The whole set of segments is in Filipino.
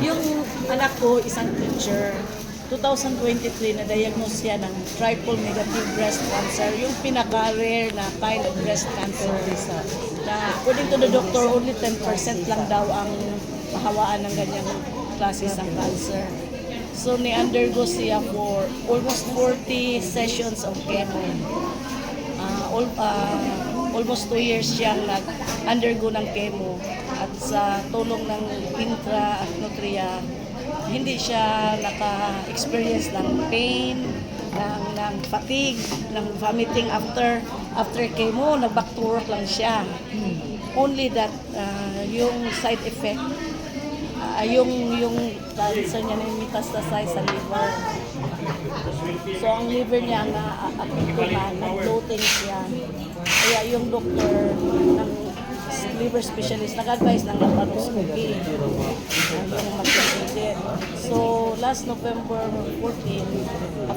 Yung anak ko, isang teacher. 2023 na-diagnose siya ng triple negative breast cancer, yung pinaka-rare na kind of breast cancer. Na according to the doctor, only 10% lang daw ang mahawaan ng ganyang klase ng cancer. So, ni-undergo siya for almost 40 sessions of chemo. Almost 2 years siyang nag-undergo ng chemo. At sa tulong ng Intra at Nutria, hindi siya naka-experience ng pain, ng fatigue, ng vomiting after chemo, nag-back to work lang siya. Only that, yung side effect, yung cancer niya na metastasize sa liver. So, ang liver niya apekto na, nag-bloating siya. Kaya yung doktor ng liver specialist nag-advise ng laparoscopy. Yung mag-consider. So, last November 15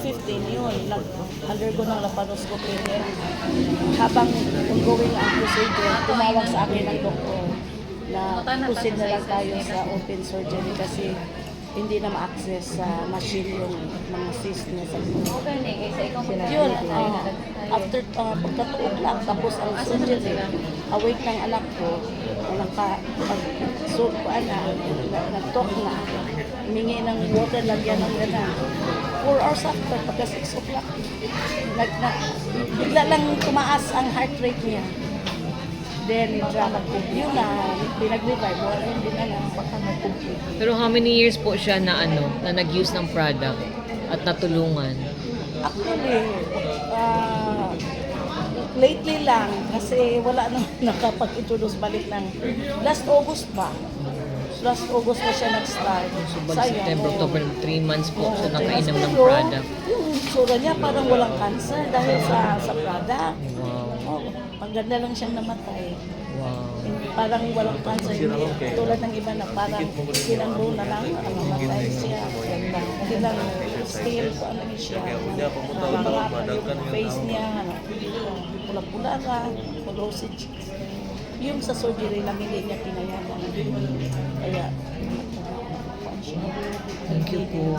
yun, nag-undergo ng laparoscopy. Habang ongoing ang procedure, tumawag sa akin ng doktor na proceed na lang tayo sa open surgery kasi hindi na ma-access sa machine yung mga cyst niya sa yun, after pagkatuog lang, tapos ang surgery, awake ng anak ko, nag-talk na, humingi ng water, lagyan ng gana. 4 hours after, pagka 6 o'clock, bigla lang tumaas ang heart rate niya. Then, yun na, pinag-revive, wala hindi na baka mag-complete. Pero how many years po siya na nag-use ng product at natulungan? Actually, lately lang, kasi wala nang nakapag-introduce balik ng last August pa. Last August na siya nag-start. So, September, October, 3 months po siya nakainom ng pero, product. Yung sura niya parang walang cancer dahil sa product. Wow. Ang ganda lang siyang namatay. Wow. Parang walang cancer. Tulad ng iba na parang sinanggo na lang, namatay siya. Hindi lang still, ano siya. Mga face niya, pula-pula ka, rosy cheeks. Yung sa surgery lang hindi niya pinayagan. Kaya, Thank you po.